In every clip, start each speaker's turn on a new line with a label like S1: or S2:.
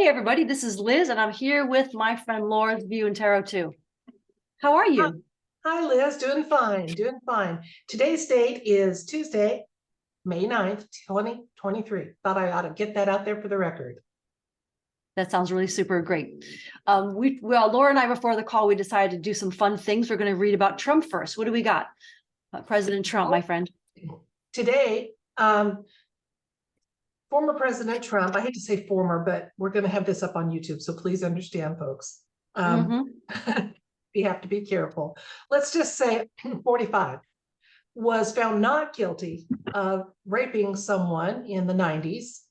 S1: Hey everybody, this is Liz and I'm here with my friend Laura's View and Tarot too. How are you?
S2: Hi, Liz. Doing fine. Doing fine. Today's date is Tuesday, May 9th, 2023. Thought I ought to get that out there for the record.
S1: That sounds really super great. Laura and I, before the call, we decided to do some fun things. We're going to read about Trump first. What do we got? President Trump, my friend.
S2: Today, former President Trump, I hate to say former, but we're going to have this up on YouTube, so please understand, folks. You have to be careful. Let's just say 45 was found not guilty of raping someone in the 90s,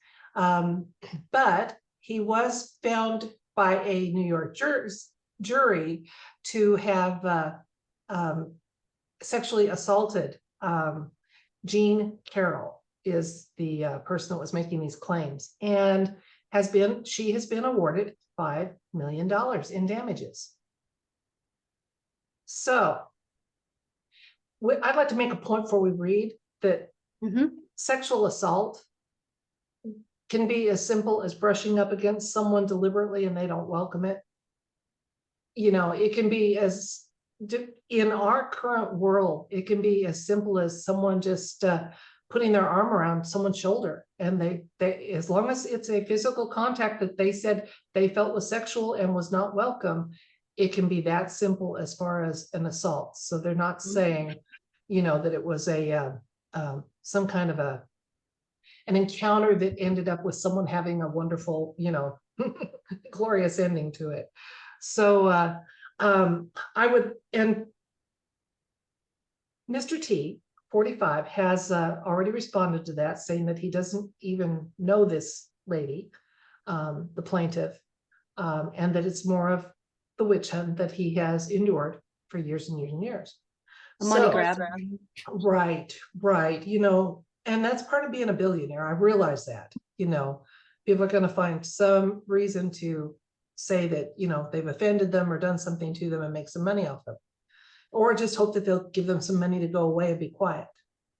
S2: but he was found by a New York jury to have sexually assaulted. Jean Carroll is the person that was making these claims, and she has been awarded $5 million in damages. So I'd like to make a point before we read that sexual assault can be as simple as brushing up against someone deliberately and they don't welcome it. You know, it can be in our current world, it can be as simple as someone just putting their arm around someone's shoulder, and they as long as it's a physical contact that they said they felt was sexual and was not welcome, it can be that simple as far as an assault. So they're not saying, you know, that it was some kind of an encounter that ended up with someone having a wonderful, you know, glorious ending to it. So and Mr. T, 45, has already responded to that, saying that he doesn't even know this lady, the plaintiff, and that it's more of the witch hunt that he has endured for years and years and years.
S1: A money grab.
S2: Right. You know, and that's part of being a billionaire. I realize that, you know, people are going to find some reason to say that, you know, they've offended them or done something to them and make some money off them, or just hope that they'll give them some money to go away and be quiet.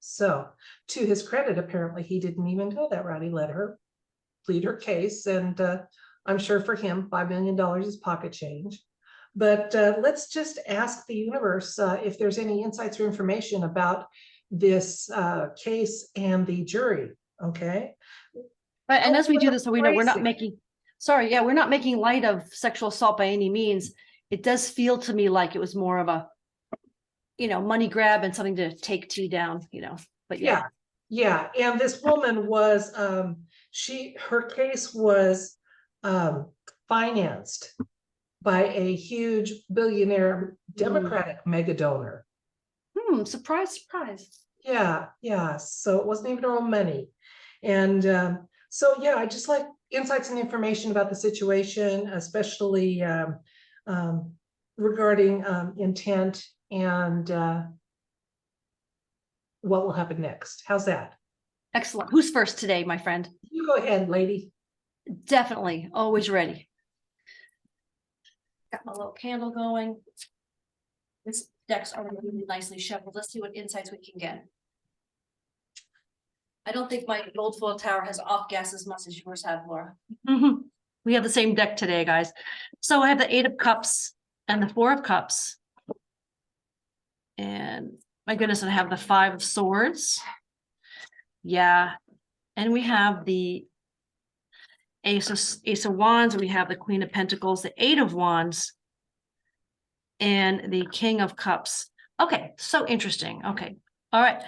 S2: So to his credit, apparently he didn't even go that route. He let her plead her case, and I'm sure for him, $5 million is pocket change. But let's just ask the universe if there's any insights or information about this case and the jury. Okay.
S1: Right, and as we do this, so we know we're not making, we're not making light of sexual assault by any means. It does feel to me like it was more of a, you know, money grab and something to take T down, you know. But yeah.
S2: And this woman was her case was financed by a huge billionaire Democratic mega donor.
S1: Surprise.
S2: Yeah. So it wasn't even her own money. And so, yeah, I just like insights and information about the situation, especially regarding intent and what will happen next. How's that?
S1: Excellent. Who's first today, my friend?
S2: You go ahead, lady.
S1: Definitely. Always ready. Got my little candle going. This deck's already really nicely shuffled. Let's see what insights we can get. I don't think my gold foil tower has off gas as much as yours have, Laura. We have the same deck today, guys. So I have the 8 of Cups and the 4 of Cups. And my goodness, I have the 5 of Swords. Yeah. And we have the Ace of Wands, and we have the Queen of Pentacles, the 8 of Wands, and the King of Cups. Okay, so interesting. Okay, all right.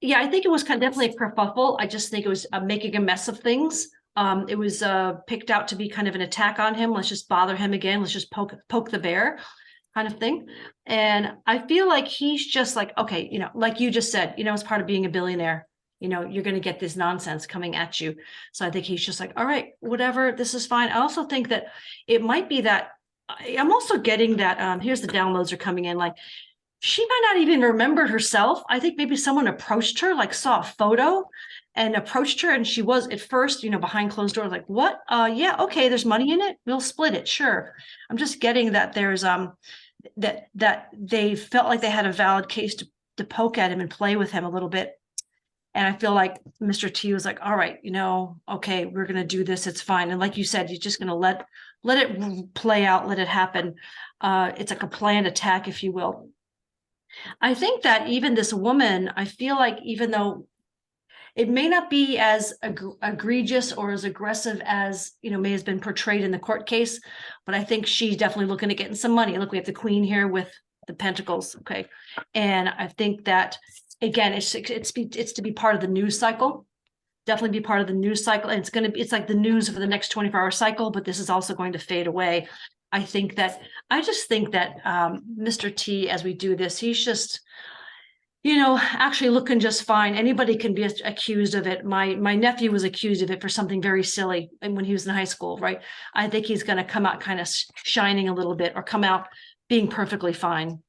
S1: Yeah, I think it was definitely a kerfuffle. I just think it was making a mess of things. It was picked out to be kind of an attack on him. Let's just bother him again. Let's just poke the bear kind of thing. And I feel like he's just like, okay, you know, like you just said, you know, as part of being a billionaire, you know, you're going to get this nonsense coming at you. So I think he's just like, all right, whatever, this is fine. I also think that it might be that I'm also getting that, here's the downloads are coming in, like she might not even remember herself. I think maybe someone approached her, like saw a photo and approached her. And she was at first, you know, behind closed doors, like, what? Yeah, okay, there's money in it. We'll split it. Sure. I'm just getting that there's that they felt like they had a valid case to poke at him and play with him a little bit. And I feel like Mr. T was like, all right, okay, we're gonna do this, it's fine. And like you said, you're just gonna let it play out, let it happen. It's like a planned attack, if you will. I think that even this woman, I feel like even though it may not be as egregious or as aggressive as, may have been portrayed in the court case, but I think she's definitely looking at getting some money. Look, we have the queen here with the pentacles, okay? And I think that, again, it's to be part of the news cycle, definitely be part of the news cycle. And it's like the news for the next 24-hour cycle, but this is also going to fade away. I just think that Mr. T, as we do this, he's just, actually looking just fine. Anybody can be accused of it. My nephew was accused of it for something very silly, and when he was in high school, right? I think he's going to come out kind of shining a little bit, or come out being perfectly fine.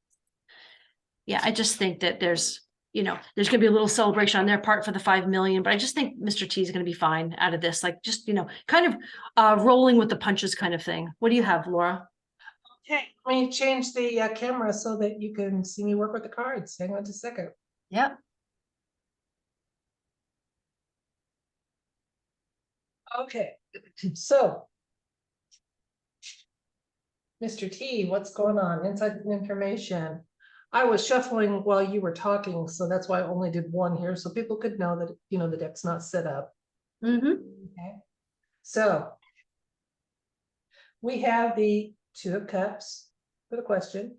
S1: Yeah, I just think that there's going to be a little celebration on their part for the 5 million, but I just think Mr. T is going to be fine out of this. Like, just, kind of rolling with the punches kind of thing. What do you have, Laura?
S2: Okay, let me change the camera so that you can see me work with the cards. Hang on just a second.
S1: Yeah.
S2: Okay, so Mr. T, what's going on? Inside information. I was shuffling while you were talking, so that's why I only did one here, so people could know that, the deck's not set up. Okay, so we have the 2 of Cups for the question.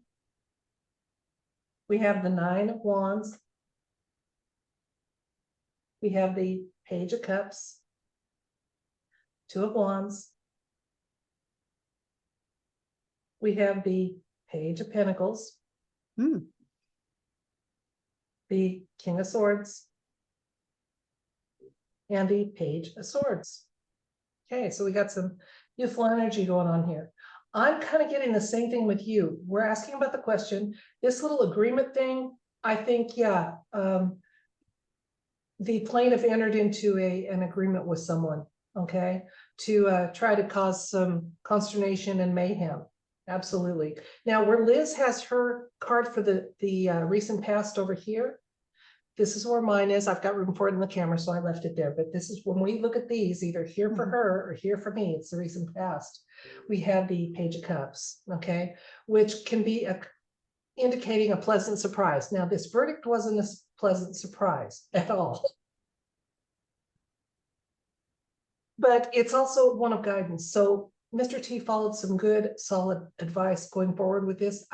S2: We have the 9 of Wands. We have the Page of Cups, 2 of Wands. We have the Page of Pentacles, the King of Swords, and the Page of Swords. Okay, so we got some youthful energy going on here. I'm kind of getting the same thing with you. We're asking about the question. This little agreement thing, I think, yeah, the plaintiff entered into an agreement with someone, okay, to try to cause some consternation and mayhem. Absolutely. Now, where Liz has her card for the recent past over here, this is where mine is. I've got room for it in the camera, so I left it there. But this is when we look at these, either here for her or here for me, it's the recent past. We have the Page of Cups, okay, which can be indicating a pleasant surprise. Now, this verdict wasn't a pleasant surprise at all. But it's also one of guidance. So Mr. T followed some good, solid advice going forward with this.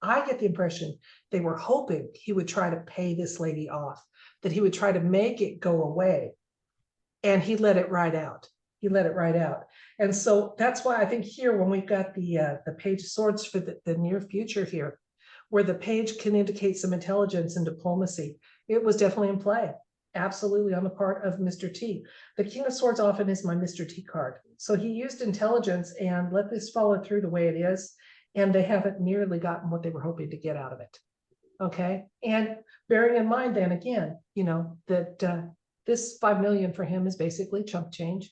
S2: I get the impression they were hoping he would try to pay this lady off, that he would try to make it go away. And he let it ride out. He let it ride out. And so that's why I think here, when we've got the Page of Swords for the near future here, where the page can indicate some intelligence and diplomacy, it was definitely in play. Absolutely on the part of Mr. T. The King of Swords often is my Mr. T card. So he used intelligence and let this follow through the way it is. And they haven't nearly gotten what they were hoping to get out of it. Okay. And bearing in mind then again, that this 5 million for him is basically chump change,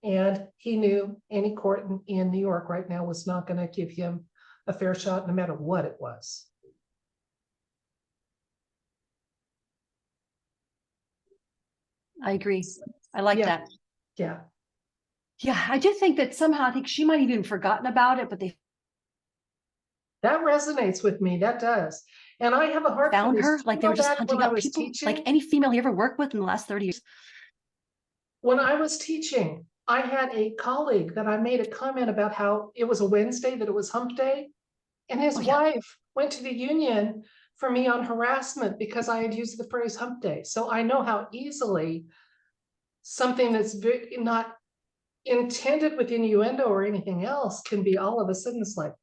S2: and he knew any court in New York right now was not going to give him a fair shot no matter what it was.
S1: I agree. I like that.
S2: Yeah.
S1: Yeah, I do think that somehow, I think she might have even forgotten about it, but they
S2: That resonates with me. That does. And I have a heart
S1: found
S2: for this.
S1: her, like they were just hunting up people,
S2: teaching,
S1: like any female you ever worked with in the last 30 years.
S2: When I was teaching, I had a colleague that I made a comment about how it was a Wednesday, that it was hump day. And his wife went to the union for me on harassment because I had used the phrase hump day. So I know how easily something that's not intended with innuendo or anything else can be all of a sudden it's like,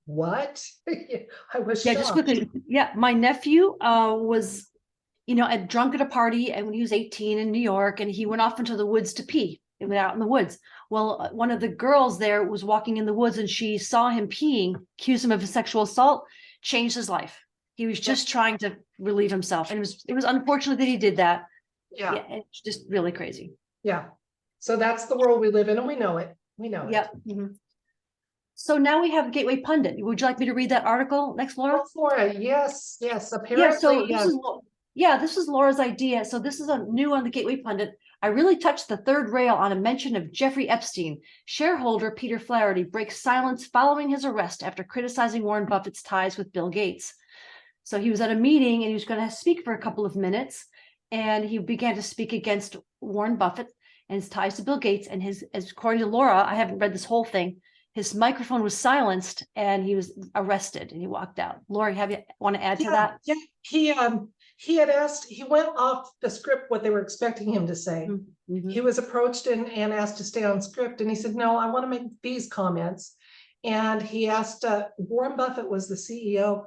S2: what? I was shocked.
S1: Just quickly. Yeah, my nephew was, drunk at a party, and when he was 18 in New York, and he went off into the woods to pee. He went out in the woods. Well, one of the girls there was walking in the woods, and she saw him peeing, accused him of a sexual assault, changed his life. He was just trying to relieve himself, and it was unfortunate that he did that. Yeah, it's just really crazy.
S2: Yeah. So that's the world we live in, and we know it. We know it.
S1: Mm-hmm. So now we have Gateway Pundit. Would you like me to read that article next, Laura?
S2: Laura, yes. Apparently,
S1: so this is Yeah, this was Laura's idea. So this is a new on the Gateway Pundit. I really touched the third rail on a mention of Jeffrey Epstein. Shareholder Peter Flaherty breaks silence following his arrest after criticizing Warren Buffett's ties with Bill Gates. So he was at a meeting and he was going to speak for a couple of minutes, and he began to speak against Warren Buffett and his ties to Bill Gates. And as according to Laura, I haven't read this whole thing, his microphone was silenced and he was arrested and he walked out. Laura, want to add to that?
S2: Yeah, he had asked, he went off the script what they were expecting him to say.
S1: Mm-hmm.
S2: He was approached and asked to stay on script, and he said, no, I want to make these comments. And he asked, Warren Buffett was the CEO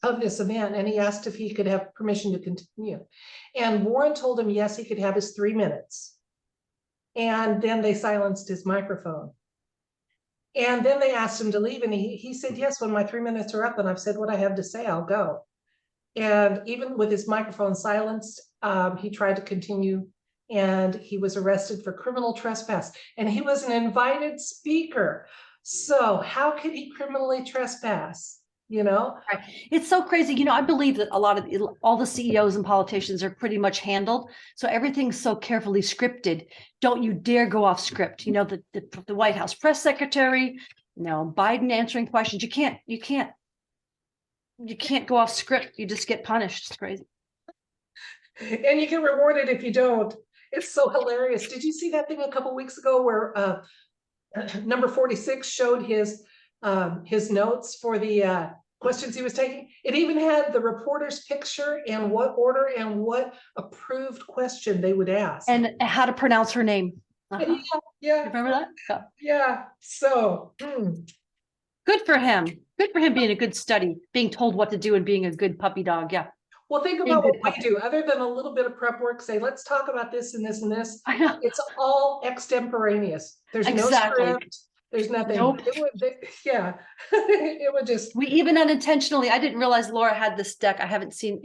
S2: of this event, and he asked if he could have permission to continue. And Warren told him, yes, he could have his 3 minutes. And then they silenced his microphone. And then they asked him to leave, and he said, yes, when my 3 minutes are up and I've said what I have to say, I'll go. And even with his microphone silenced, he tried to continue, and he was arrested for criminal trespass. And he was an invited speaker. So how could he criminally trespass? You know,
S1: right. It's so crazy. You know, I believe that all the CEOs and politicians are pretty much handled. So everything's so carefully scripted. Don't you dare go off script. You know, the White House press secretary, Biden answering questions. You can't go off script. You just get punished. It's crazy.
S2: And you get rewarded if you don't. It's so hilarious. Did you see that thing a couple weeks ago where number 46 showed his notes for the questions he was taking? It even had the reporter's picture and what order and what approved question they would ask.
S1: And how to pronounce her name. Uh-huh.
S2: Yeah.
S1: Remember that?
S2: Yeah. So
S1: good for him. Good for him being a good study, being told what to do and being a good puppy dog. Yeah.
S2: Well, think about what we do. Other than a little bit of prep work, say, let's talk about this and this and this.
S1: I know.
S2: It's all extemporaneous. There's no script. There's nothing.
S1: Nope.
S2: It would just.
S1: We even unintentionally, I didn't realize Laura had this deck. I haven't seen,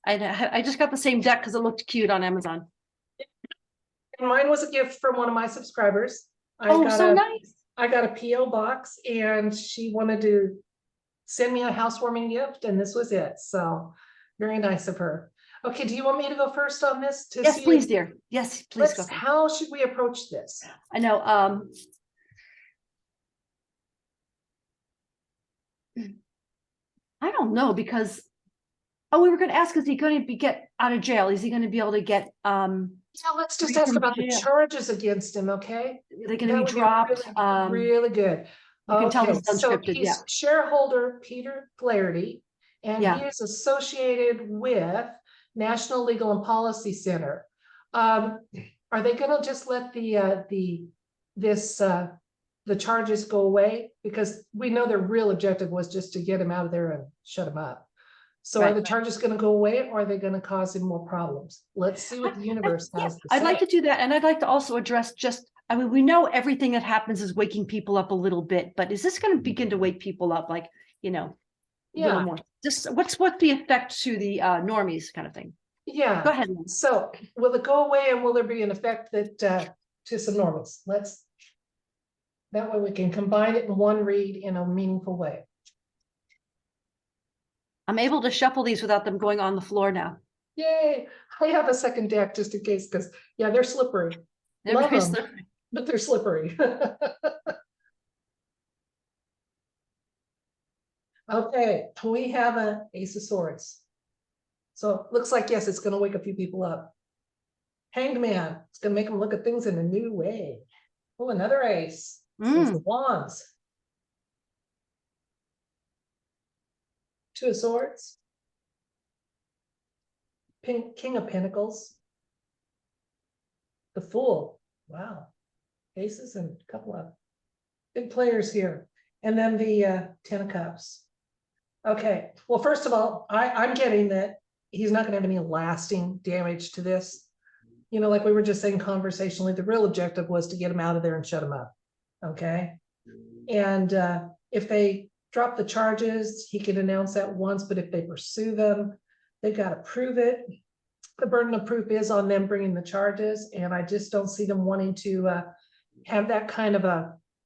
S1: I just got the same deck because it looked cute on Amazon.
S2: And mine was a gift from one of my subscribers.
S1: Nice.
S2: I got a PO box, and she wanted to send me a housewarming gift, and this was it. So very nice of her. Okay, do you want me to go first on this?
S1: Yes, please, dear. Yes, please go.
S2: How should we approach this?
S1: I know. I don't know, because we were going to ask, is he going to get out of jail? Is he going to be able to get
S2: yeah, let's just ask about the charges against him, okay?
S1: Are they going to be dropped?
S2: Really good.
S1: You can tell it's unscripted.
S2: He's shareholder Peter Flaherty, and he is associated with National Legal and Policy Center. Are they going to just let the charges go away? Because we know their real objective was just to get him out of there and shut him up. So are the charges going to go away, or are they going to cause him more problems? Let's see what the universe has to say.
S1: I'd like to do that. And I'd like to also address we know everything that happens is waking people up a little bit, but is this going to begin to wake people up? Like, a little more. Just what's the effect to the normies kind of thing?
S2: Yeah.
S1: Go ahead.
S2: So will it go away, and will there be an effect that to some normies? That way we can combine it in one read in a meaningful way.
S1: I'm able to shuffle these without them going on the floor now.
S2: Yay. I have a second deck just in case, because they're slippery. Love them,
S1: slippery.
S2: but they're slippery. Okay, we have an Ace of Swords. So it looks like, yes, it's going to wake a few people up. Hanged Man, it's going to make them look at things in a new way. Oh, another ace. Ace of Wands. Two of Swords. King of Pentacles. The Fool. Wow. Aces and a couple of big players here. And then the 10 of Cups. Okay. Well, first of all, I'm getting that he's not going to have any lasting damage to this. Like we were just saying conversationally, the real objective was to get him out of there and shut him up. Okay. And if they drop the charges, he can announce that once, but if they pursue them, they've got to prove it. The burden of proof is on them bringing the charges, and I just don't see them wanting to have that kind of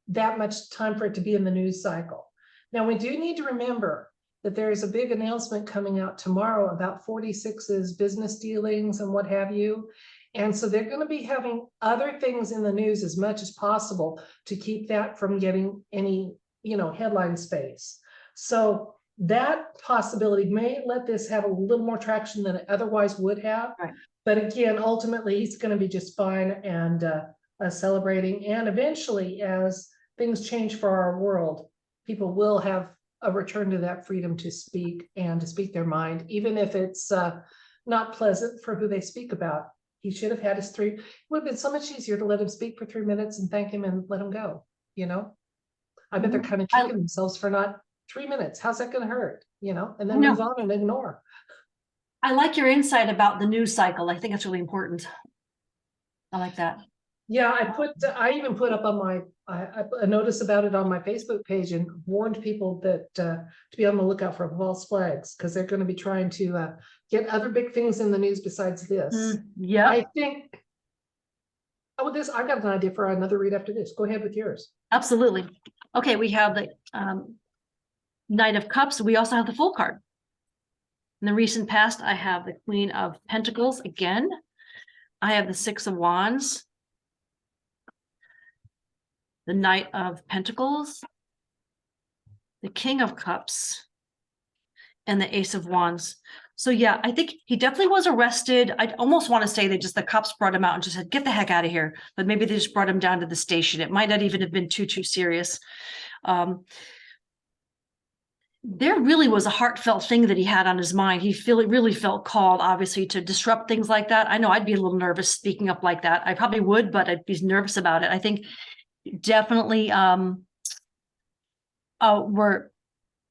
S2: that much time for it to be in the news cycle. Now, we do need to remember that there is a big announcement coming out tomorrow about 46's business dealings and what have you. And so they're going to be having other things in the news as much as possible to keep that from getting any, headline space. So that possibility may let this have a little more traction than it otherwise would have.
S1: Right.
S2: But again, ultimately, he's going to be just fine and celebrating. And eventually, as things change for our world, people will have a return to that freedom to speak and to speak their mind, even if it's not pleasant for who they speak about. He should have had his it would have been so much easier to let him speak for 3 minutes and thank him and let him go, I bet they're kind of kicking themselves for not 3 minutes. How's that going to hurt, and then move on and ignore.
S1: I like your insight about the news cycle. I think it's really important. I like that.
S2: Yeah, I even put up on a notice about it on my Facebook page and warned people that to be on the lookout for false flags, because they're going to be trying to get other big things in the news besides this.
S1: Yeah.
S2: I think, I've got an idea for another read after this. Go ahead with yours.
S1: Absolutely. Okay, we have the Knight of Cups. We also have the Full card. In the recent past, I have the Queen of Pentacles again. I have the Six of Wands, the Knight of Pentacles, the King of Cups, and the Ace of Wands. So yeah, I think he definitely was arrested. I almost want to say they the cops brought him out and just said, get the heck out of here. But maybe they just brought him down to the station. It might not even have been too serious. There really was a heartfelt thing that he had on his mind. He really felt called, obviously, to disrupt things like that. I know I'd be a little nervous speaking up like that. I probably would, but I'd be nervous about it. I think definitely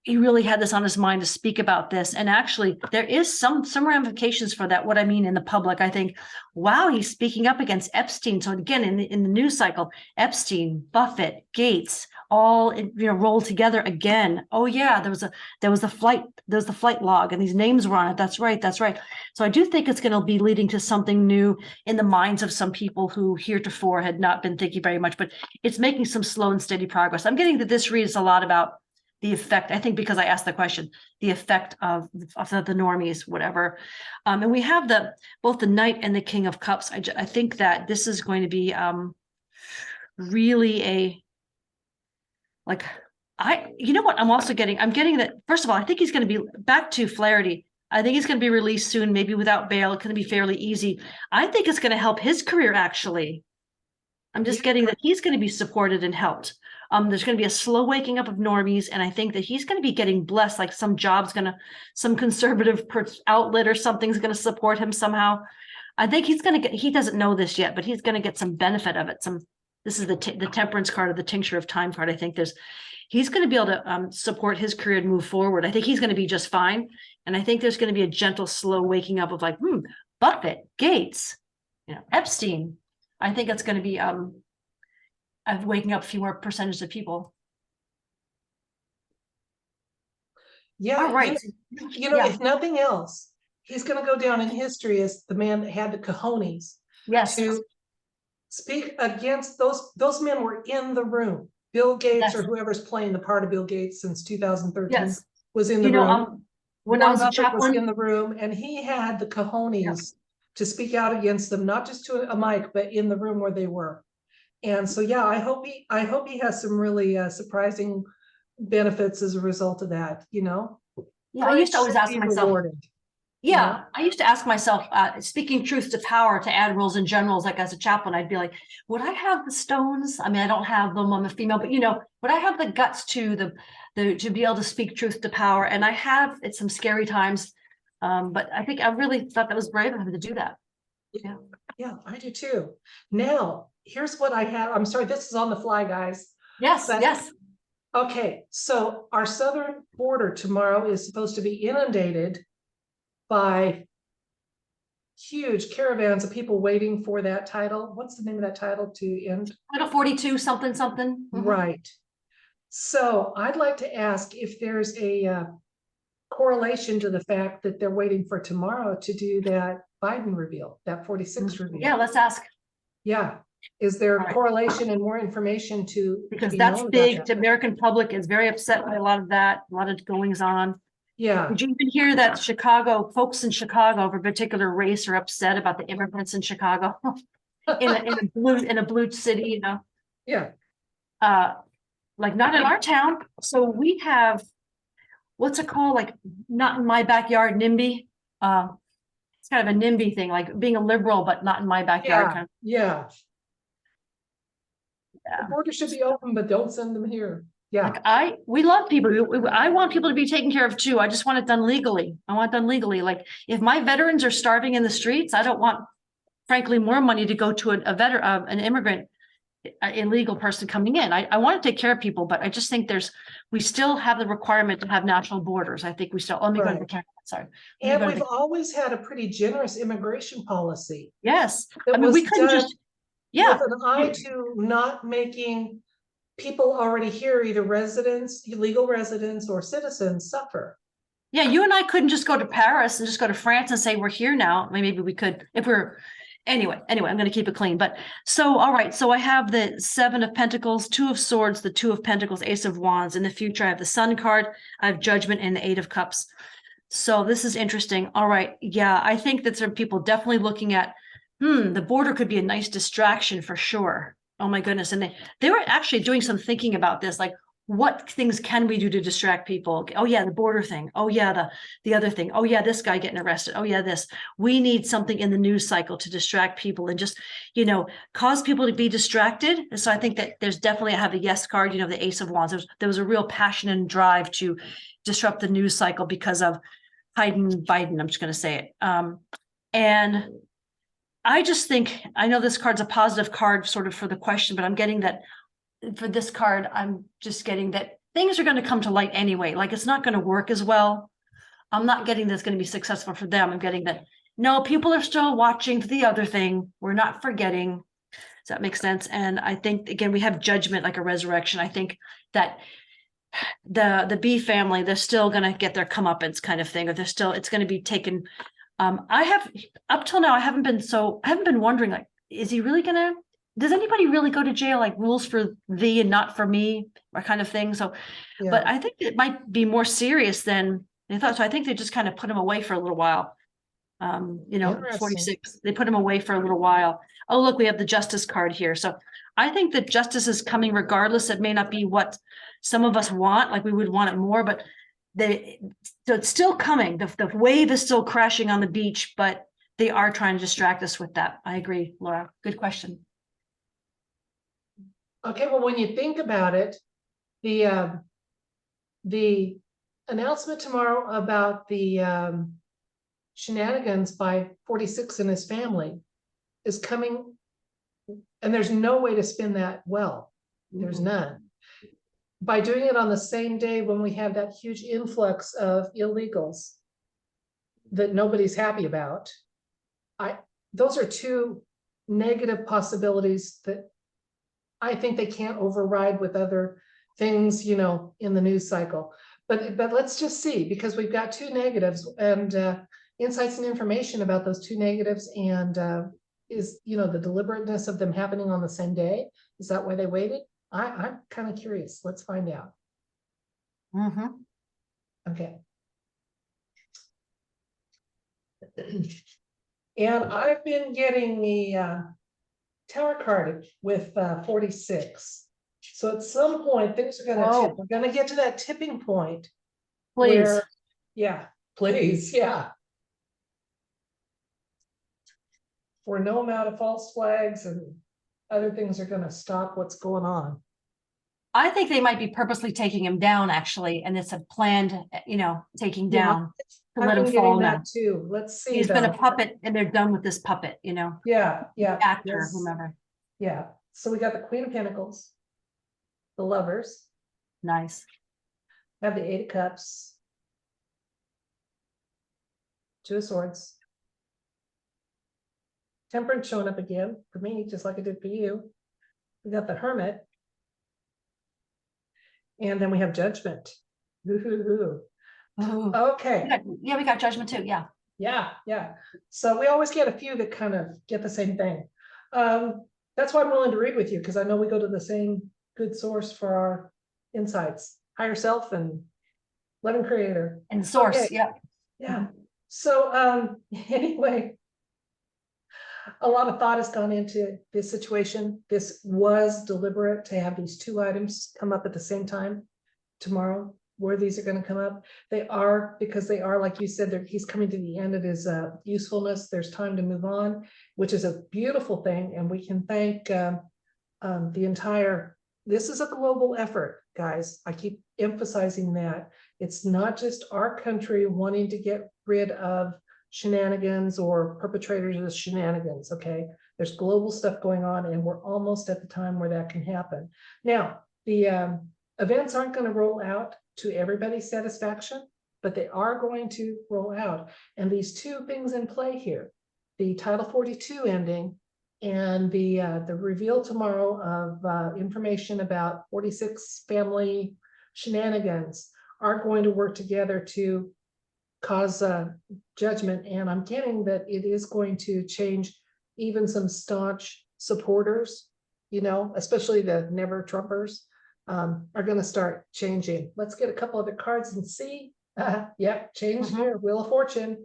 S1: he really had this on his mind to speak about this. And actually, there is some ramifications for that. What I mean in the public, I think, wow, he's speaking up against Epstein. So again, in the news cycle, Epstein, Buffett, Gates, all rolled together again. Oh yeah, there was the flight log, and these names were on it. That's right. So I do think it's going to be leading to something new in the minds of some people who heretofore had not been thinking very much. But it's making some slow and steady progress. I'm getting that this reads a lot about the effect, I think, because I asked the question, the effect of the normies, whatever. And we have both the Knight and the King of Cups. I think that this is going to be really you know what I'm also getting? I'm getting that, first of all, I think he's going to be back to Flaherty. I think he's going to be released soon, maybe without bail. It's going to be fairly easy. I think it's going to help his career, actually. I'm just getting that he's going to be supported and helped. There's going to be a slow waking up of normies, and I think that he's going to be getting blessed, like some conservative outlet or something's going to support him somehow. I think he doesn't know this yet, but he's going to get some benefit of it. This is the Temperance card, or the Tincture of Time card. I think he's going to be able to support his career and move forward. I think he's going to be just fine. And I think there's going to be a gentle, slow waking up of Buffett, Gates, Epstein. I think it's going to be waking up a few more percentage of people.
S2: Yeah.
S1: All right.
S2: If nothing else, he's going to go down in history as the man that had the cojones.
S1: Yes.
S2: To speak against those men were in the room. Bill Gates, or whoever's playing the part of Bill Gates since 2013, was in the room.
S1: When I was a chaplain,
S2: was in the room, and he had the cojones to speak out against them, not just to a mic, but in the room where they were. And so, yeah, I hope he has some really surprising benefits as a result of that.
S1: Yeah, I used to always ask myself.
S2: Rewarded.
S1: Yeah, I used to ask myself, speaking truth to power to admirals and generals, like as a chaplain, I'd be like, would I have the stones? I mean, I don't have them, I'm a female, but would I have the guts to be able to speak truth to power? And I have at some scary times, but I think I really thought that was brave of him to do that.
S2: Yeah, I do too. Now, here's what I have. I'm sorry, this is on the fly, guys.
S1: Yes.
S2: Okay, so our southern border tomorrow is supposed to be inundated by huge caravans of people waiting for that title. What's the name of that title to end?
S1: Title 42, something. Mm-hmm.
S2: Right. So I'd like to ask if there's a correlation to the fact that they're waiting for tomorrow to do that Biden reveal, that 46 reveal.
S1: Yeah, let's ask.
S2: Yeah. Is there a correlation and more information to?
S1: Because that's big. The American public is very upset by a lot of that, a lot of goings on.
S2: Yeah,
S1: Did you even hear that folks in Chicago of a particular race are upset about the immigrants in Chicago? In a blue city, you know,
S2: yeah,
S1: like not in our town. So we have, what's it called? Like, not in my backyard, NIMBY. It's kind of a NIMBY thing, like being a liberal, but not in my backyard kind
S2: yeah.
S1: of.
S2: The
S1: Yeah.
S2: border should be open, but don't send them here. Yeah,
S1: Like we love people. I want people to be taken care of too. I just want it done legally. I want it done legally. Like if my veterans are starving in the streets, I don't want, frankly, more money to go to an immigrant, illegal person coming in. I want to take care of people, but I just think we still have the requirement to have national borders. I think we still, let me go to the
S2: right.
S1: camera, sorry.
S2: And we've always had a pretty generous immigration policy
S1: Yes,
S2: that
S1: I mean,
S2: was
S1: we couldn't
S2: done
S1: just, yeah.
S2: with an eye to not making people already here, either residents, legal residents, or citizens suffer.
S1: Yeah, you and I couldn't just go to Paris and just go to France and say we're here now. Maybe we could if we're anyway, I'm going to keep it clean. But so, all right. So I have the 7 of Pentacles, 2 of Swords, the 2 of Pentacles, Ace of Wands. In the future, I have the Sun card, I have Judgment, and the 8 of Cups. So this is interesting. All right. Yeah, I think that there are people definitely looking at, the border could be a nice distraction for sure. Oh my goodness. And they were actually doing some thinking about this, like, what things can we do to distract people? Oh yeah, the border thing. Oh yeah, the other thing. Oh yeah, this guy getting arrested. Oh yeah, this. We need something in the news cycle to distract people and just, cause people to be distracted. And so I think that there's definitely, I have the yes card, the Ace of Wands. There was a real passion and drive to disrupt the news cycle because of Biden. I'm just going to say it. And I just think, I know this card's a positive card sort of for the question, but I'm getting that for this card, I'm just getting that things are going to come to light anyway. Like it's not going to work as well. I'm not getting that's going to be successful for them. I'm getting that, no, people are still watching the other thing. We're not forgetting. Does that make sense? And I think, again, we have Judgment, like a resurrection. I think that the B family, they're still going to get their comeuppance kind of thing, or it's going to be taken. Up till now, I haven't been wondering, like, is he really going to, does anybody really go to jail, like rules for thee and not for me, or kind of thing? So, but I think it might be more serious than they thought. So I think they just kind of put him away for a little while. 46, they put him away for a little while. Oh, look, we have the Justice card here. So I think that justice is coming regardless. It may not be what some of us want, like we would want it more, but so it's still coming. The wave is still crashing on the beach, but they are trying to distract us with that. I agree, Laura. Good question.
S2: Okay, well, when you think about it, the announcement tomorrow about the shenanigans by 46 and his family is coming, and there's no way to spin that well. There's none. By doing it on the same day when we have that huge influx of illegals that nobody's happy about, those are 2 negative possibilities that I think they can't override with other things, in the news cycle. But let's just see, because we've got 2 negatives and insights and information about those 2 negatives, and is the deliberateness of them happening on the same day. Is that why they waited? I'm kind of curious. Let's find out. Okay. And I've been getting the Tower card with 46. So at some point things are going to tip. We're going to get to that tipping point.
S1: Please.
S2: Where, yeah, please, yeah. Where no amount of false flags and other things are going to stop what's going on.
S1: I think they might be purposely taking him down, actually, and it's a planned, taking down to let him fall now.
S2: Too. Let's see.
S1: He's been a puppet, and they're done with this puppet,
S2: Yeah, yeah.
S1: actor, whomever.
S2: Yeah. So we got the Queen of Pentacles, the Lovers.
S1: Nice.
S2: Have the 8 of Cups, 2 of Swords. Temperance showing up again for me, just like it did for you. We got the Hermit. And then we have Judgment. Ooh. Okay.
S1: Yeah, we got Judgment too. Yeah.
S2: Yeah. So we always get a few that kind of get the same thing. That's why I'm willing to read with you, because I know we go to the same good source for our insights. Higher self and Loving creator.
S1: And source,
S2: Okay.
S1: yeah.
S2: Yeah. So, anyway, a lot of thought has gone into this situation. This was deliberate to have these two items come up at the same time tomorrow, where these are going to come up. They are, because they are, like you said, he's coming to the end of his usefulness. There's time to move on, which is a beautiful thing. And we can thank the entire, this is a global effort, guys. I keep emphasizing that. It's not just our country wanting to get rid of shenanigans or perpetrators of shenanigans, okay? There's global stuff going on, and we're almost at the time where that can happen. Now, the events aren't going to roll out to everybody's satisfaction, but they are going to roll out. And these two things in play here, the Title 42 ending and the reveal tomorrow of information about 46 family shenanigans, are going to work together to cause judgment. And I'm getting that it is going to change even some staunch supporters, you know, especially the never Trumpers, are going to start changing. Let's get a couple other cards and see. Yep, change here, Wheel of Fortune.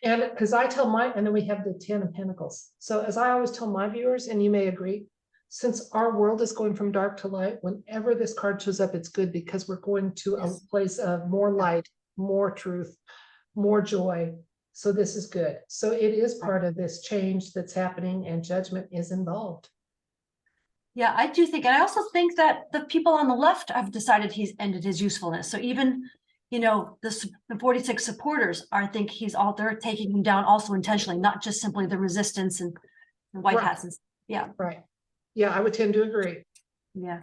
S2: And because I tell and then we have the 10 of Pentacles. So as I always tell my viewers, and you may agree, since our world is going from dark to light, whenever this card shows up, it's good, because we're going to a place of more light, more truth, more joy. So this is good. So it is part of this change that's happening, and judgment is involved.
S1: Yeah, I do think, and I also think that the people on the left have decided he's ended his usefulness. So even, you know, the 46 supporters think they're taking him down also intentionally, not just simply the resistance and the white hats. And, yeah.
S2: Right. Yeah, I would tend to agree.
S1: Yeah.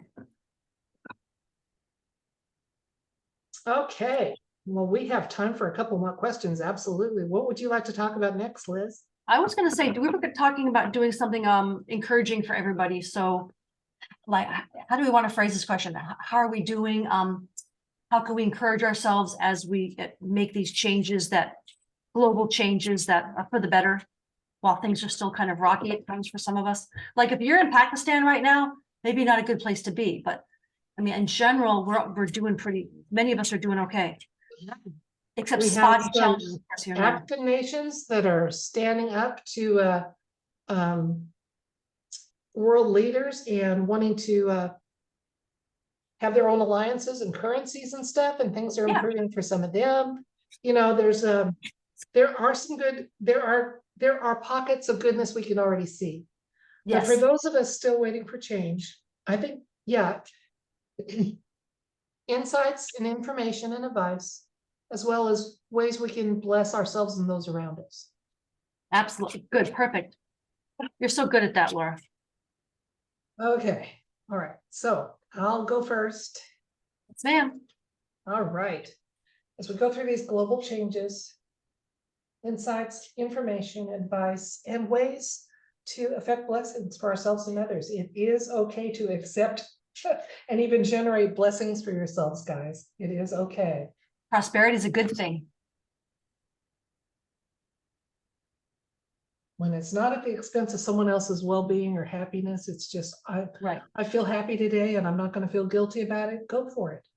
S2: Okay. Well, we have time for a couple more questions. Absolutely. What would you like to talk about next, Liz?
S1: I was going to say, we were talking about doing something encouraging for everybody. So, like, how do we want to phrase this question? How are we doing? How can we encourage ourselves as we make these changes, that global changes that are for the better, while things are still kind of rocky at times for some of us? Like if you're in Pakistan right now, maybe not a good place to be, but I mean, in general, we're doing many of us are doing okay. Except
S2: we
S1: spotty challenges.
S2: African nations that are standing up to world leaders and wanting to have their own alliances and currencies and stuff, and things are improving for some of them. You know, there are pockets of goodness we can already see. Yes. But for those of us still waiting for change, I think, yeah, insights and information and advice, as well as ways we can bless ourselves and those around us.
S1: Absolutely. Good. Perfect. You're so good at that, Laura.
S2: Okay. All right. So I'll go first.
S1: Yes, ma'am.
S2: All right. As we go through these global changes, insights, information, advice, and ways to affect blessings for ourselves and others, it is okay to accept and even generate blessings for yourselves, guys. It is okay.
S1: Prosperity is a good thing.
S2: When it's not at the expense of someone else's well-being or happiness, it's just, I feel happy today and I'm not going to feel guilty about it. Go for it.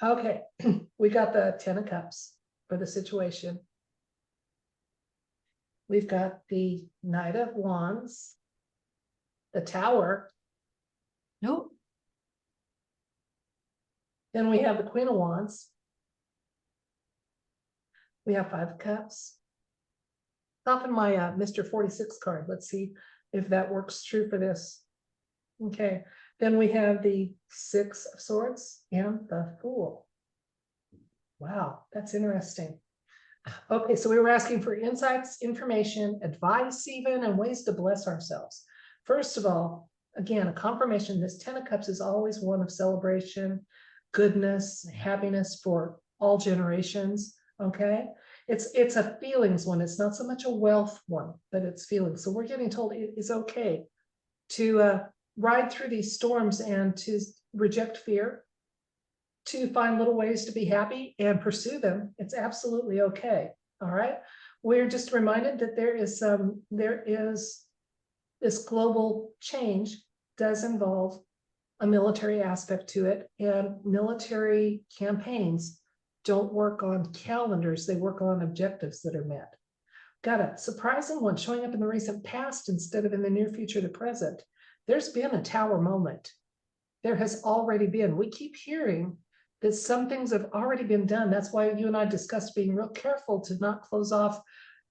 S2: Okay, we got the 10 of Cups for the situation. We've got the Knight of Wands, the Tower.
S1: Nope.
S2: Then we have the Queen of Wands. We have 5 of Cups. Top in my Mr. 46 card. Let's see if that works true for this. Okay. Then we have the 6 of Swords and the Fool. Wow, that's interesting. Okay, so we were asking for insights, information, advice even, and ways to bless ourselves. First of all, again, a confirmation, this 10 of Cups is always one of celebration, goodness, happiness for all generations. Okay, it's a feelings one. It's not so much a wealth one, but it's feelings. So we're getting told it is okay to ride through these storms and to reject fear, to find little ways to be happy and pursue them. It's absolutely okay. All right. We're just reminded that there is this global change does involve a military aspect to it, and military campaigns don't work on calendars, they work on objectives that are met. Got a surprising one showing up in the recent past instead of in the near future, the present. There's been a tower moment. There has already been. We keep hearing that some things have already been done. That's why you and I discussed being real careful to not close off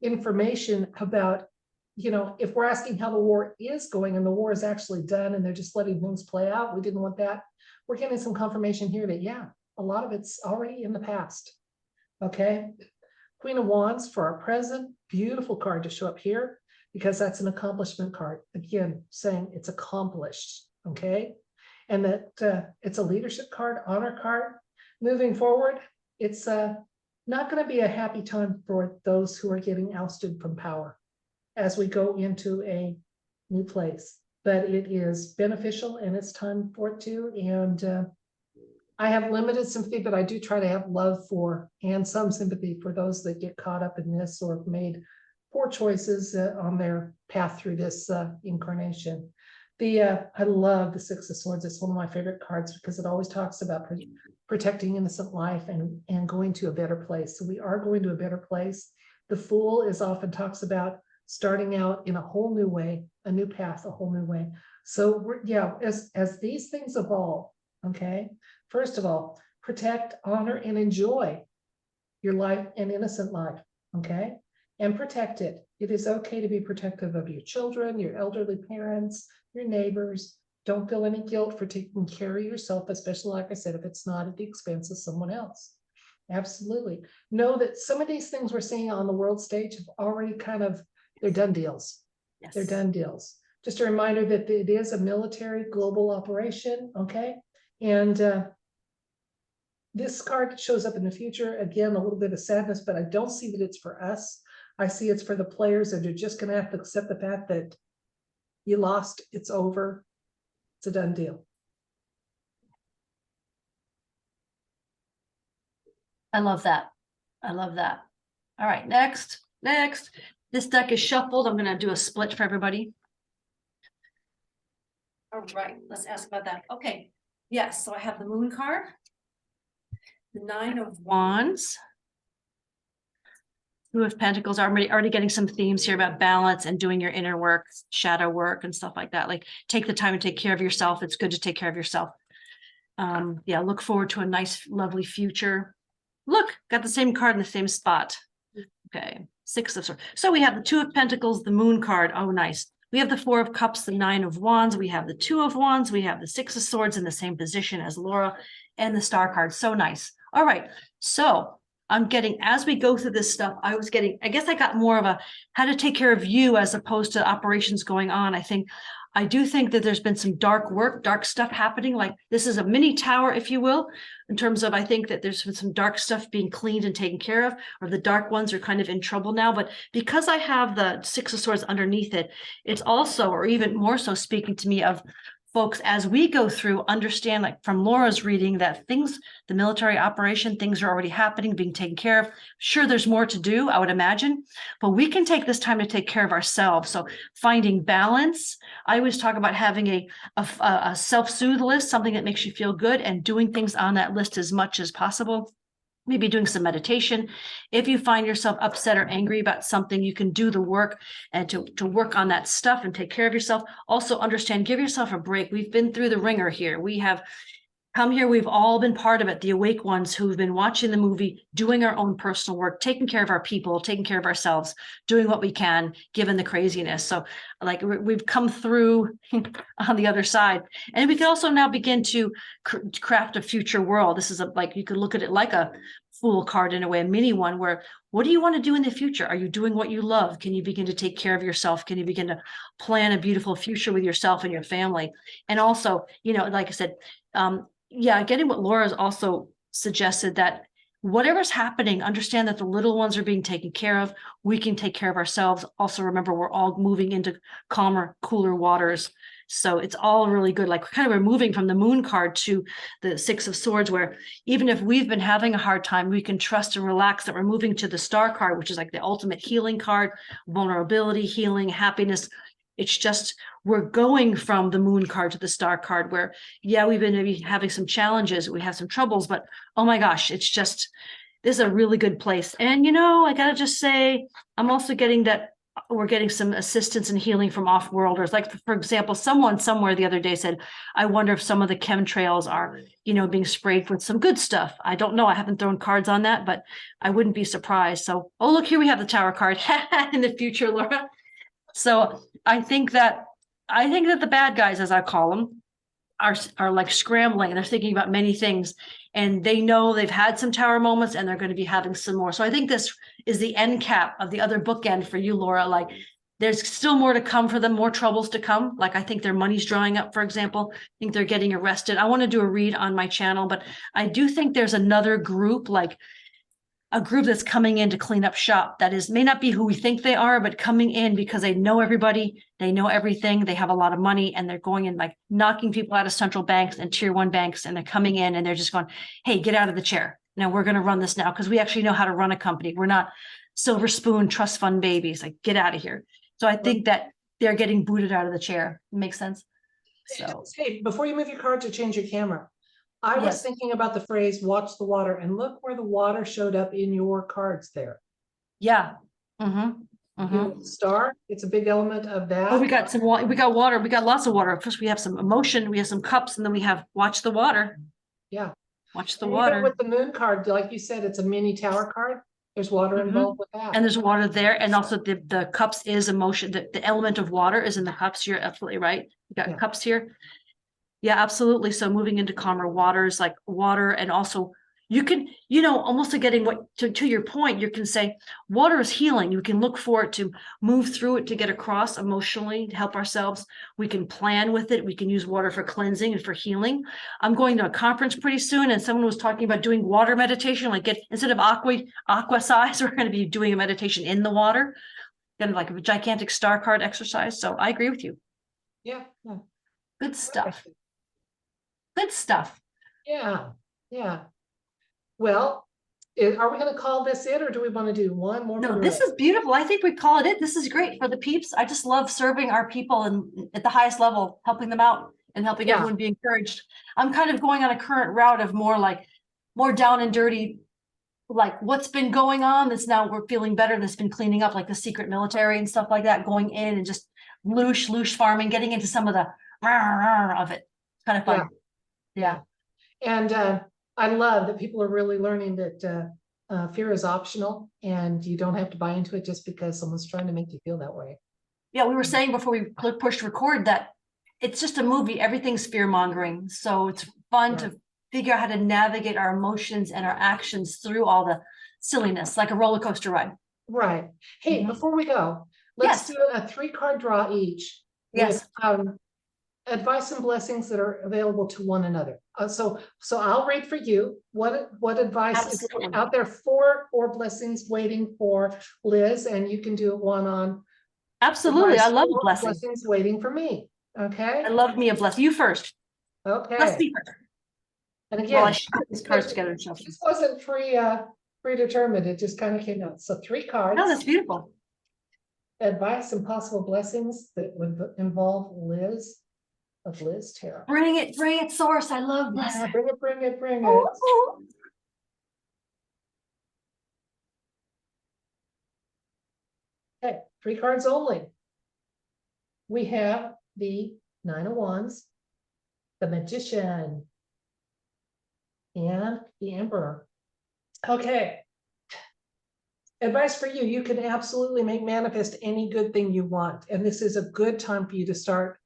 S2: information about, you know, if we're asking how the war is going and the war is actually done and they're just letting things play out, we didn't want that. We're getting some confirmation here that, yeah, a lot of it's already in the past. Okay. Queen of Wands for our present, beautiful card to show up here because that's an accomplishment card. Again, saying it's accomplished, okay? And that it's a leadership card, honor card. Moving forward, it's not going to be a happy time for those who are getting ousted from power as we go into a new place. But it is beneficial and it's time for it to. And I have limited sympathy, but I do try to have love for and some sympathy for those that get caught up in this or have made poor choices on their path through this incarnation. I love the Six of Swords. It's one of my favorite cards because it always talks about protecting innocent life and going to a better place. So we are going to a better place. The Fool is often talks about starting out in a whole new way, a new path, a whole new way. So as these things evolve, okay, first of all, protect, honor, and enjoy your life and innocent life, okay? And protect it. It is okay to be protective of your children, your elderly parents, your neighbors. Don't feel any guilt for taking care of yourself, especially, like I said, if it's not at the expense of someone else. Absolutely. Know that some of these things we're seeing on the world stage have already they're done deals. Yes. They're done deals. Just a reminder that it is a military global operation, okay? And this card shows up in the future. Again, a little bit of sadness, but I don't see that it's for us. I see it's for the players that are just going to have to accept the fact that you lost, it's over, it's a done deal.
S1: I love that. I love that. All right, next. This deck is shuffled. I'm going to do a split for everybody. All right, let's ask about that. Okay, yes, so I have the Moon card, the Nine of Wands, Two of Pentacles. Already getting some themes here about balance and doing your inner work, shadow work and stuff like that. Like take the time to take care of yourself. It's good to take care of yourself. Yeah, look forward to a nice, lovely future. Look, got the same card in the same spot. Okay, Six of Swords. So we have the Two of Pentacles, the Moon card. Oh, nice. We have the Four of Cups, the Nine of Wands. We have the Two of Wands. We have the Six of Swords in the same position as Laura and the Star card. So nice. All right. So I'm getting, as we go through this stuff, I guess I got more of a how to take care of you as opposed to operations going on. I do think that there's been some dark work, dark stuff happening. Like this is a mini tower, if you will, in terms of, I think that there's been some dark stuff being cleaned and taken care of, or the dark ones are kind of in trouble now. But because I have the Six of Swords underneath it, it's also, or even more so, speaking to me of folks, as we go through, understand, like from Laura's reading, that things, the military operation, things are already happening, being taken care of. Sure, there's more to do, I would imagine, but we can take this time to take care of ourselves. So finding balance. I always talk about having a self-soothe list, something that makes you feel good, and doing things on that list as much as possible. Maybe doing some meditation. If you find yourself upset or angry about something, you can do the work and to work on that stuff and take care of yourself. Also understand, give yourself a break. We've been through the ringer here. We have come here. We've all been part of it. The awake ones who've been watching the movie, doing our own personal work, taking care of our people, taking care of ourselves, doing what we can, given the craziness. So like we've come through on the other side. And we can also now begin to craft a future world. This is like, you could look at it like a Fool card in a way, a mini one, where what do you want to do in the future? Are you doing what you love? Can you begin to take care of yourself? Can you begin to plan a beautiful future with yourself and your family? And also, like I said, getting what Laura's also suggested, that whatever's happening, understand that the little ones are being taken care of. We can take care of ourselves. Also, remember, we're all moving into calmer, cooler waters. So it's all really good. Like kind of we're moving from the Moon card to the Six of Swords, where even if we've been having a hard time, we can trust and relax that we're moving to the Star card, which is like the ultimate healing card, vulnerability, healing, happiness. It's just, we're going from the moon card to the star card where, yeah, we've been maybe having some challenges, we have some troubles, but oh my gosh, it's just, this is a really good place. And I gotta just say, I'm also getting that we're getting some assistance and healing from off-worlders. Like, for example, someone somewhere the other day said, I wonder if some of the chemtrails are, being sprayed with some good stuff. I don't know. I haven't thrown cards on that, but I wouldn't be surprised. So, oh, look, here we have the Tower card in the future, Laura. So I think that the bad guys, as I call them, are like scrambling and they're thinking about many things, and they know they've had some Tower moments and they're going to be having some more. So I think this is the end cap of the other bookend for you, Laura. Like, there's still more to come for them, more troubles to come. Like, I think their money's drying up, for example. I think they're getting arrested. I want to do a read on my channel, but I do think there's another group, like a group that's coming in to clean up shop that may not be who we think they are, but coming in because they know everybody, they know everything, they have a lot of money, and they're going in like knocking people out of central banks and tier 1 banks, and they're coming in and they're just going, hey, get out of the chair. Now we're going to run this now because we actually know how to run a company. We're not silver spoon trust fund babies. Like, get out of here. So I think that they're getting booted out of the chair. Makes sense. So,
S2: hey, before you move your card to change your camera, I was
S1: yes.
S2: thinking about the phrase watch the water, and look where the water showed up in your cards there.
S1: Yeah. Mm-hmm.
S2: Star, it's a big element of that.
S1: Oh, we got some water. We got water. We got lots of water. First, we have some emotion. We have some cups, and then we have watch the water.
S2: Yeah.
S1: Watch the
S2: And
S1: water.
S2: even with the moon card, like you said, it's a mini Tower card. There's water involved with that.
S1: And there's water there. And also the cups is emotion. The element of water is in the cups. You're absolutely right. You got cups here. Yeah, absolutely. So moving into calmer waters, like water, and also you can, almost getting what to your point, you can say water is healing. You can look for it to move through it, to get across emotionally, to help ourselves. We can plan with it. We can use water for cleansing and for healing. I'm going to a conference pretty soon, and someone was talking about doing water meditation, like instead of aqua size, we're going to be doing a meditation in the water, kind of like a gigantic star card exercise. So I agree with you.
S2: Yeah.
S1: Good stuff. Good stuff.
S2: Yeah. Well, are we going to call this it, or do we want to do one more?
S1: No, this is beautiful. I think we call it it. This is great for the peeps. I just love serving our people and at the highest level, helping them out and helping everyone be encouraged. I'm kind of going on a current route of more down and dirty, like what's been going on that's now we're feeling better, that's been cleaning up, like the secret military and stuff like that, going in and just loosh farming, getting into some of the of it. It's kind of fun. Yeah.
S2: And I love that people are really learning that fear is optional, and you don't have to buy into it just because someone's trying to make you feel that way.
S1: Yeah, we were saying before we pushed record that it's just a movie. Everything's fear mongering. So it's fun to figure out how to navigate our emotions and our actions through all the silliness, like a roller coaster ride.
S2: Right. Hey, before we go, let's do a 3-card draw each.
S1: Yes.
S2: With, advice and blessings that are available to one another. So I'll read for you what advice is out there for, or blessings waiting for Liz, and you can do one on.
S1: Absolutely, I love a blessing.
S2: Blessings waiting for me. Okay.
S1: I love me a blessing. You first.
S2: Okay.
S1: Let's see first.
S2: And again,
S1: I should put these cards together.
S2: This wasn't predetermined. It just kind of came out. So 3 cards.
S1: No, that's beautiful.
S2: Advice and possible blessings that would involve Liz. Of Liz Tarot.
S1: Bring it, source. I love blessing.
S2: Yeah, bring it.
S1: Oh.
S2: Okay, 3 cards only. We have the 9 of Wands, the Magician, and the Emperor. Okay. Advice for you. You can absolutely manifest any good thing you want. And this is a good time for you to start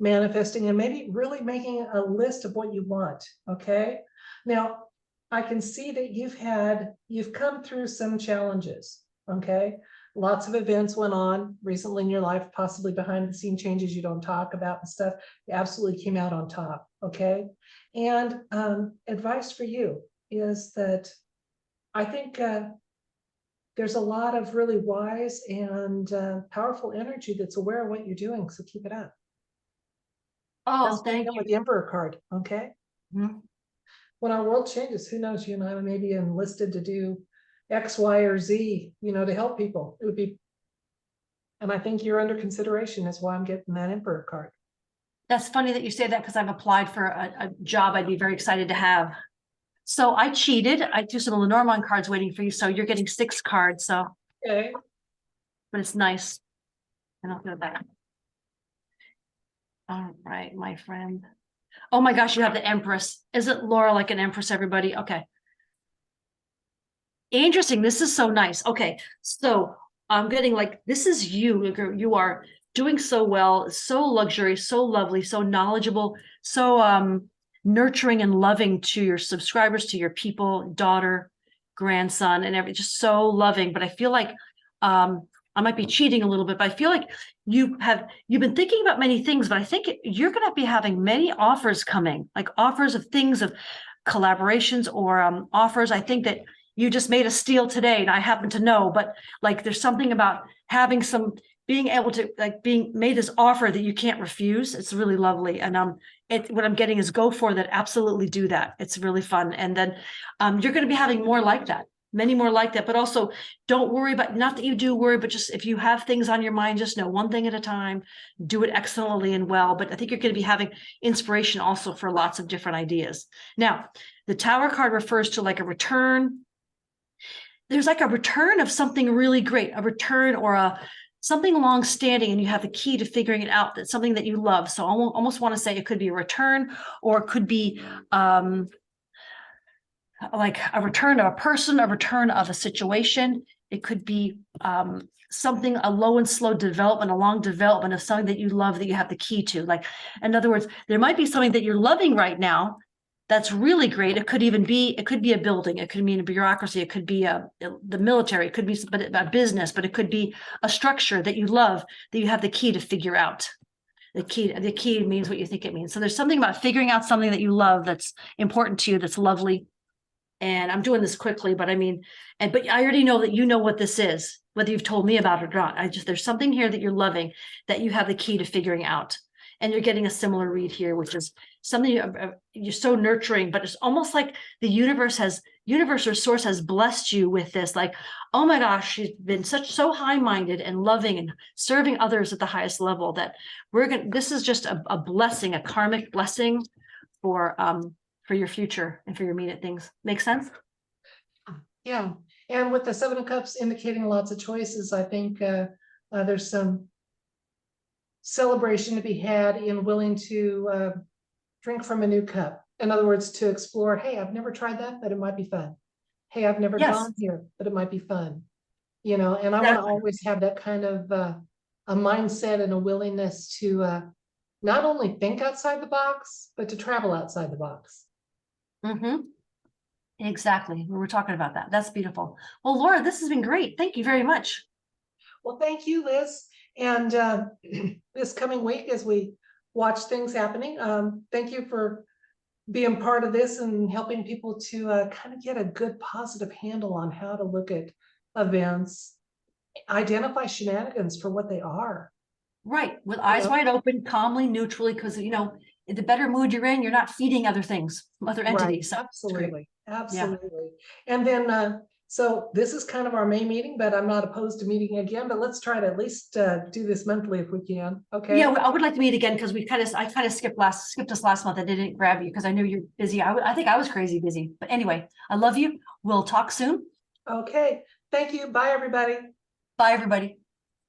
S2: manifesting and maybe really making a list of what you want. Okay. Now, I can see that you've come through some challenges. Okay. Lots of events went on recently in your life, possibly behind the scene changes you don't talk about and stuff. You absolutely came out on top. Okay. And advice for you is that I think there's a lot of really wise and powerful energy that's aware of what you're doing. So keep it up.
S1: Oh, thank you.
S2: With the Emperor card. Okay. When our world changes, who knows, you and I may be enlisted to do X, Y, or Z, to help people. It would be And I think you're under consideration is why I'm getting that Emperor card.
S1: That's funny that you say that because I've applied for a job I'd be very excited to have. So I cheated. I do some Lenormand cards waiting for you. So you're getting 6 cards. So,
S2: Okay.
S1: but it's nice. And I'll go back. All right, my friend. Oh my gosh, you have the Empress. Isn't Laura like an Empress, everybody? Okay. Interesting. This is so nice. Okay. So I'm getting like, this is you. You are doing so well, so luxurious, so lovely, so knowledgeable, so nurturing and loving to your subscribers, to your people, daughter, grandson, and just so loving. But I feel like I might be cheating a little bit, but I feel like you've been thinking about many things, but I think you're going to be having many offers coming, like offers of things, of collaborations or offers. I think that you just made a steal today, and I happen to know, but like there's something about having being able to like being made this offer that you can't refuse. It's really lovely. And what I'm getting is go for that. Absolutely do that. It's really fun. And then you're going to be having more like that, many more like that, but also don't worry about, not that you do worry, but just if you have things on your mind, just know one thing at a time, do it excellently and well. But I think you're going to be having inspiration also for lots of different ideas. Now, the Tower card refers to like a return. There's like a return of something really great, a return or something long-standing, and you have the key to figuring it out. That's something that you love. So I almost want to say it could be a return, or it could be like a return of a person, a return of a situation. It could be something, a low and slow development, a long development of something that you love that you have the key to. Like, in other words, there might be something that you're loving right now that's really great. It could be a building, it could be a bureaucracy, it could be the military, it could be a business, but it could be a structure that you love that you have the key to figure out. The key means what you think it means. So there's something about figuring out something that you love that's important to you, that's lovely. And I'm doing this quickly, but I mean, but I already know that you know what this is, whether you've told me about it or not. There's something here that you're loving that you have the key to figuring out. And you're getting a similar read here, which is something you're so nurturing, but it's almost like the universe or source has blessed you with this. Like, oh my gosh, she's been so high-minded and loving and serving others at the highest level that this is just a blessing, a karmic blessing for your future and for your immediate things. Make sense?
S2: Yeah. And with the 7 of Cups indicating lots of choices, I think there's some celebration to be had in willing to drink from a new cup. In other words, to explore, hey, I've never tried that, but it might be fun. Hey, I've never gone here, but it might be fun. You know, and I want to always have that kind of a mindset and a willingness to not only think outside the box, but to travel outside the box.
S1: Mm-hmm. Exactly. We were talking about that. That's beautiful. Well, Laura, this has been great. Thank you very much.
S2: Well, thank you, Liz. And this coming week, as we watch things happening, thank you for being part of this and helping people to kind of get a good positive handle on how to look at events, identify shenanigans for what they are.
S1: Right. With eyes wide open, calmly, neutrally, because, you know, the better mood you're in, you're not feeding other things, other entities.
S2: Right. Absolutely. Absolutely. Yeah. And then, so this is kind of our May meeting, but I'm not opposed to meeting again, but let's try to at least do this monthly if we can. Okay.
S1: Yeah, I would like to meet again because I kind of skipped us last month. I didn't grab you because I knew you're busy. I think I was crazy busy. But anyway, I love you. We'll talk soon.
S2: Okay. Thank you. Bye, everybody.
S1: Bye, everybody.